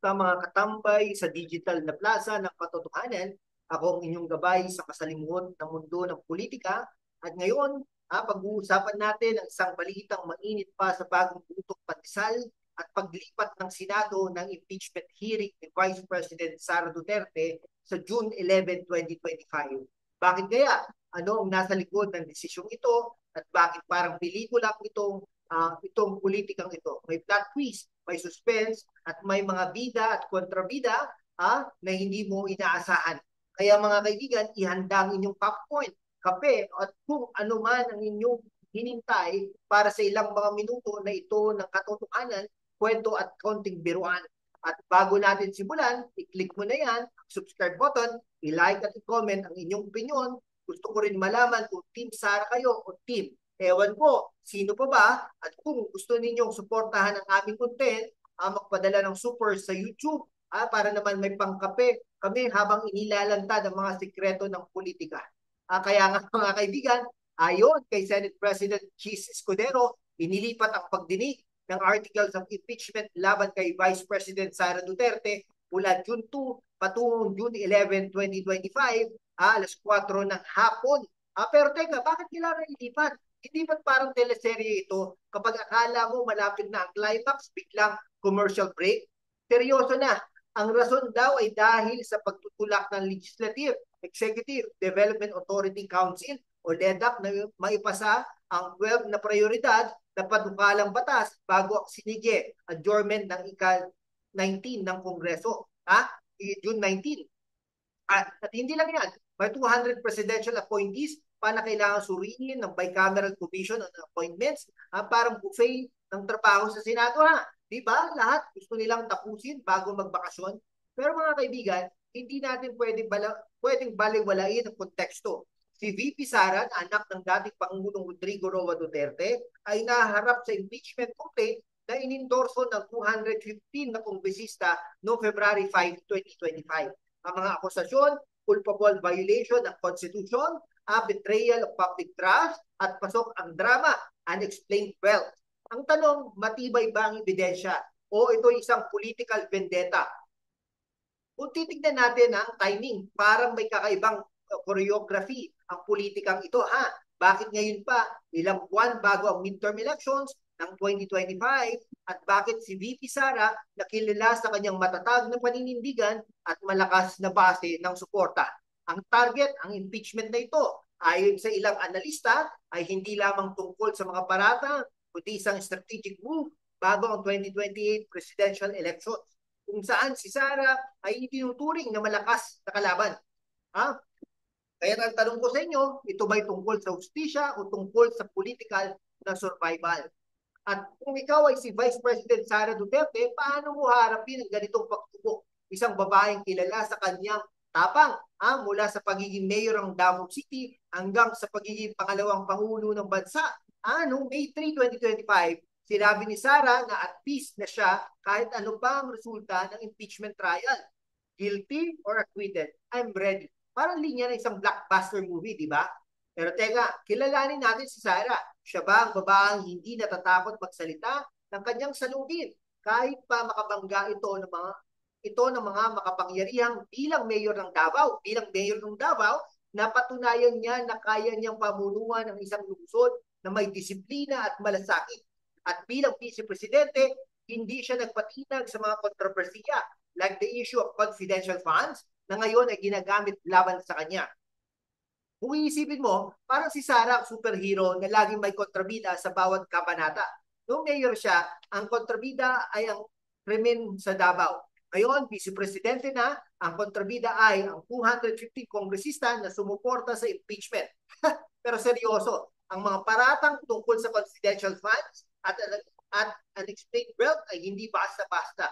sa mga katambay sa digital na plaza ng katotohanan. Ako ang inyong gabay sa kasalimuot ng mundo ng politika. At ngayon, pag-uusapan natin ang isang balitang mainit pa sa bagong butok pandesal at paglipat ng Senado ng impeachment hearing ni Vice President Sara Duterte sa June 11, 2025. Bakit kaya? Ano ang nasa likod ng desisyong ito at bakit parang pelikula itong politikang ito? May plot twist, may suspense, at may mga bida at kontrabida na hindi mo inaasahan. Kaya mga kaibigan, ihanda ang inyong popcorn, kape, at kung ano man ang inyong hinintay para sa ilang mga minuto na ito ng katotohanan, kwento at konting biruan. At bago natin simulan, i-click mo na yan, subscribe button, i-like at i-comment ang inyong opinion. Gusto ko rin malaman kung Team Sara kayo o Team. Ewan ko, sino pa ba? At kung gusto ninyong suportahan ang aming content, magpadala ng super sa YouTube para naman may pangkape kami habang inilalantad ang mga sikreto ng politika. Kaya nga mga kaibigan, ayon kay Senate President Chis Escudero, inilipat ang pagdinig ng articles of impeachment laban kay Vice President Sara Duterte mula June 2 patungong June 11, 2025, alas 4 ng hapon. Pero teka, bakit kailangan ilipat? Hindi ba parang teleserye ito kapag akala mo malapit na ang climax, biglang commercial break? Seryoso na, ang rason daw ay dahil sa pagtutulak ng Legislative, Executive Development Authority Council o LEDAC na maipasa ang 12 na prioridad na panukalang batas bago ang sinige adjournment ng ika-19 ng Kongreso. June 19. At hindi lang yan, may 200 presidential appointees pa na kailangan suriin ng bicameral commission on appointments. Parang buffet ng trabaho sa Senado Di ba? Lahat gusto nilang tapusin bago magbakasyon. Pero mga kaibigan, hindi natin pwedeng baliwalain ang konteksto. Si VP Sara, anak ng dating Pangulong Rodrigo Roa Duterte, ay naharap sa impeachment complaint na inendorso ng 215 na kongresista noong February 5, 2025. Ang mga akusasyon, culpable violation ng Constitution, betrayal of public trust, at pasok ang drama, unexplained wealth. Ang tanong, matibay ba ang ebidensya o ito isang political vendetta? Kung titignan natin ang timing, parang may kakaibang choreography ang politikang ito Bakit ngayon pa, ilang buwan bago ang midterm elections ng 2025 at bakit si VP Sara nakilala sa kanyang matatag na paninindigan at malakas na base ng suporta? Ang target, ang impeachment na ito, ayon sa ilang analista, ay hindi lamang tungkol sa mga parata, kundi isang strategic move bago ang 2028 presidential elections, kung saan si Sara ay itinuturing na malakas na kalaban. Kaya ang tanong ko sa inyo, ito ba'y tungkol sa hustisya o tungkol sa political na survival? At kung ikaw ay si Vice President Sara Duterte, paano mo harapin ang ganitong pagsubok? Isang babaeng kilala sa kanyang tapang mula sa pagiging mayor ng Davao City hanggang sa pagiging pangalawang pangulo ng bansa. Noong May 3, 2025, sinabi ni Sara na at peace na siya kahit ano pa ang resulta ng impeachment trial. Guilty or acquitted, I'm ready. Parang linya ng isang blockbuster movie, di ba? Pero teka, kilalanin natin si Sara. Siya ba ang babaeng hindi natatakot magsalita ng kanyang salubin kahit pa makabangga ito ng mga makapangyarihang bilang mayor ng Davao, napatunayan niya na kaya niyang pamunuan ng isang lungsod na may disiplina at malasakit. At bilang vice-presidente, hindi siya nagpatinag sa mga kontrobersiya like the issue of confidential funds na ngayon ay ginagamit laban sa kanya. Kung iisipin mo, parang si Sara ang superhero na laging may kontrabida sa bawat kabanata. Noong mayor siya, ang kontrabida ay ang krimen sa Davao. Ngayon, vice-presidente na, ang kontrabida ay ang 250 kongresista na sumuporta sa impeachment. Pero seryoso, ang mga paratang tungkol sa confidential funds at unexplained wealth ay hindi basta-basta.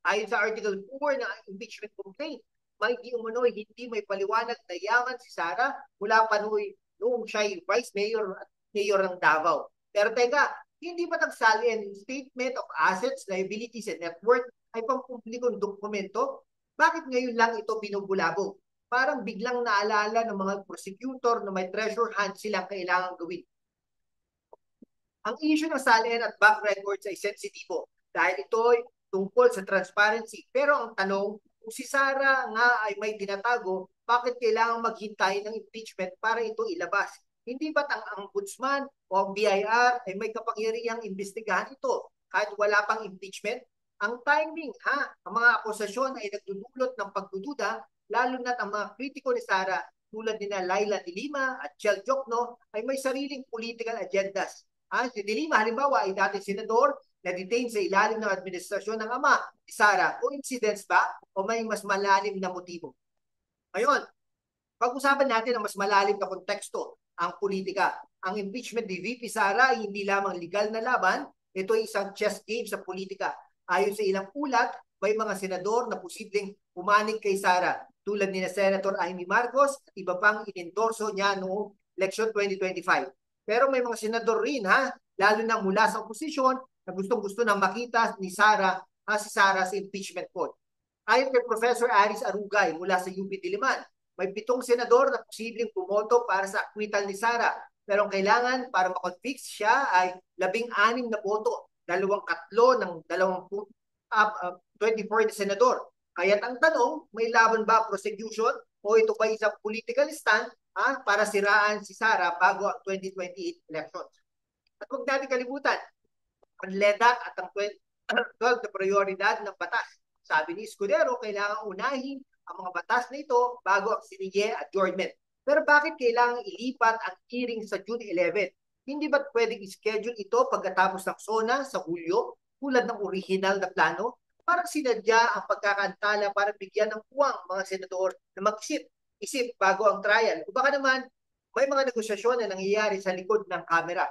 Ayon sa Article 4 ng impeachment complaint, may di umano'y hindi may paliwanag na yaman si Sara mula pa noong siya ay vice mayor at mayor ng Davao. Pero teka, hindi ba nagsali ang statement of assets, liabilities, and net worth ay pampublikong dokumento? Bakit ngayon lang ito binubulabog? Parang biglang naalala ng mga prosecutor na may treasure hunt silang kailangan gawin. Ang issue ng salihan at bank records ay sensitibo dahil ito tungkol sa transparency. Pero ang tanong, kung si Sara nga ay may tinatago, bakit kailangan maghintay ng impeachment para ito ilabas? Hindi ba't ang ombudsman o ang BIR ay may kapangyarihang imbestigahan ito kahit wala pang impeachment? Ang timing, ang mga akusasyon ay nagdudulot ng pagdududa, lalo na ang mga kritiko ni Sara tulad ni Laila de Lima at Chel Jokno ay may sariling political agendas. Si de Lima halimbawa ay dating senador na detain sa ilalim ng administrasyon ng ama ni Sara. Coincidence ba o may mas malalim na motibo? Ngayon, pag-usapan natin ang mas malalim na konteksto, ang politika. Ang impeachment ni VP Sara ay hindi lamang legal na laban, ito ay isang chess game sa politika. Ayon sa ilang ulat, may mga senador na posibleng pumanig kay Sara, tulad ni na Senator Amy Marcos at iba pang inendorso niya noong election 2025. Pero may mga senador rin, lalo na mula sa oposisyon, na gustong-gusto na makita ni Sara, si Sara sa impeachment court. Ayon kay Professor Aris Arugay mula sa UP Diliman, may 7 senador na posibleng pumoto para sa acquittal ni Sara. Pero ang kailangan para makonvict siya ay 16 na boto, 2 ng 24 na senador. Kaya't ang tanong, may laban ba prosecution o ito ba isang political stand para siraan si Sara bago ang 2028 elections? At huwag natin kalimutan, ang LEDAC at ang 12 na prioridad ng batas. Sabi ni Escudero, kailangan unahin ang mga batas na ito bago ang sinige adjournment. Pero bakit kailangan ilipat ang hearing sa June 11? Hindi ba pwedeng i-schedule ito pagkatapos ng SONA sa Hulyo tulad ng original na plano? Parang sinadya ang pagkakantala para bigyan ng puwang mga senador na mag-isip bago ang trial. O baka naman, may mga negosasyon na nangyayari sa likod ng kamera.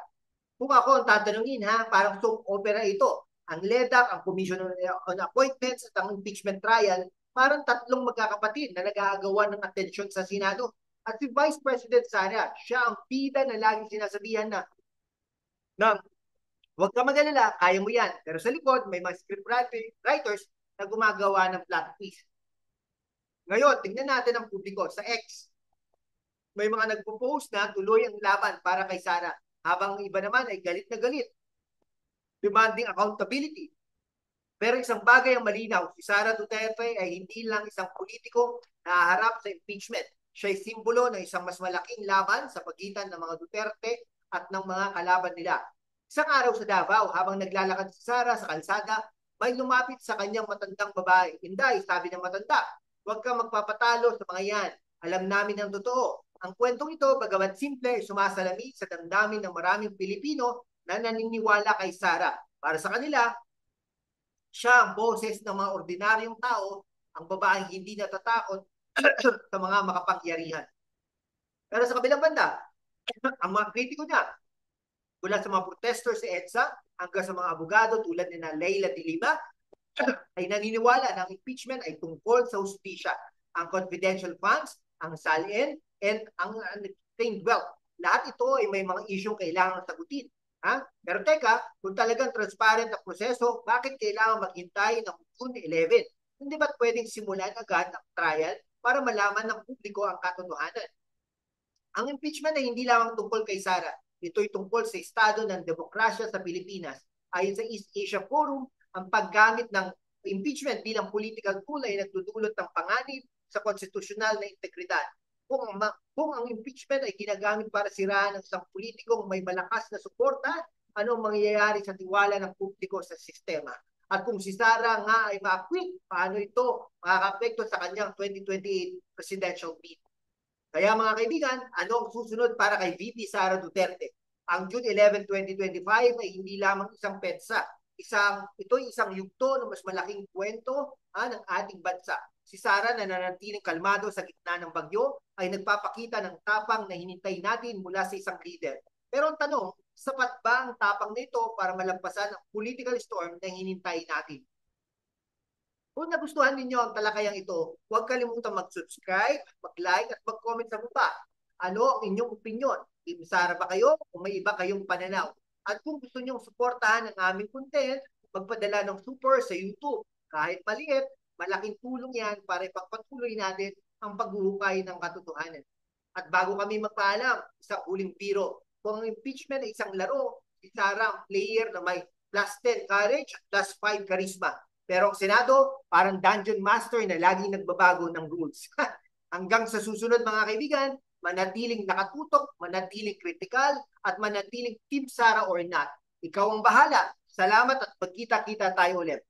Kung ako ang tatanungin, parang soap opera ito. Ang LEDAC, ang Commission on Appointments at ang impeachment trial, parang 3 magkakapatid na nag-aagawan ng atensyon sa Senado. At si Vice President Sara, siya ang bida na laging sinasabihan na huwag ka mag-alala, kaya mo yan. Pero sa likod, may mga script writers na gumagawa ng plot twist. Ngayon, tingnan natin ang publiko sa X. May mga nagpo-post na tuloy ang laban para kay Sara, habang iba naman ay galit na galit, demanding accountability. Pero isang bagay ang malinaw, si Sara Duterte ay hindi lang isang politiko na haharap sa impeachment. Siya ay simbolo ng isang mas malaking laban sa pagitan ng mga Duterte at ng mga kalaban nila. Isang araw sa Davao, habang naglalakad si Sara sa kalsada, may lumapit sa kanyang matandang babae. Inday, sabi ng matanda, huwag kang magpapatalo sa mga yan. Alam namin ang totoo. Ang kwentong ito, bagamat simple, sumasalamin sa damdamin ng maraming Pilipino na naniniwala kay Sara. Para sa kanila, siya ang boses ng mga ordinaryong tao, ang babaeng hindi natatakot sa mga makapangyarihan. Pero sa kabilang banda, ang mga kritiko niya, mula sa mga protesters sa EDSA hanggang sa mga abogado tulad ni Laila de Lima, ay naniniwala na ang impeachment ay tungkol sa hustisya, ang confidential funds, ang SALN, and ang unreclaimed wealth. Lahat ito ay may mga isyong kailangan sagutin. Pero teka, kung talagang transparent ang proseso, bakit kailangan maghintay ng June 11? Hindi ba't pwedeng simulan agad ang trial para malaman ng publiko ang katotohanan? Ang impeachment ay hindi lamang tungkol kay Sara. Ito'y tungkol sa estado ng demokrasya sa Pilipinas. Ayon sa East Asia Forum, ang paggamit ng impeachment bilang political tool ay nagdudulot ng panganib sa konstitusyonal na integridad. Kung ang impeachment ay ginagamit para siraan ng isang politikong may malakas na suporta, ano ang mangyayari sa tiwala ng publiko sa sistema? At kung si Sara nga ay ma-acquit, paano ito makaka-apekto sa kanyang 2028 presidential bid? Kaya mga kaibigan, ano ang susunod para kay VP Sara Duterte? Ang June 11, 2025 ay hindi lamang isang petsa. Ito'y isang yugto ng mas malaking kwento ng ating bansa. Si Sara na nananatiling kalmado sa gitna ng bagyo ay nagpapakita ng tapang na hinintay natin mula sa isang leader. Pero ang tanong, sapat ba ang tapang nito para malampasan ang political storm na hinintay natin? Kung nagustuhan ninyo ang talakayang ito, huwag kalimutang mag-subscribe, mag-like at mag-comment sa baba. Ano ang inyong opinion? Team Sara ba kayo o may iba kayong pananaw? At kung gusto nyong suportahan ang aming content, magpadala ng super sa YouTube. Kahit maliit, malaking tulong yan para ipagpatuloy natin ang paghuhukay ng katotohanan. At bago kami magpaalam, isang huling biro. Kung ang impeachment ay isang laro, si Sara ang player na may +10 courage at +5 charisma. Pero ang Senado, parang dungeon master na laging nagbabago ng rules. Hanggang sa susunod mga kaibigan, manatiling nakatutok, manatiling kritikal, at manatiling Team Sara or not. Ikaw ang bahala. Salamat at magkita-kita tayo ulit.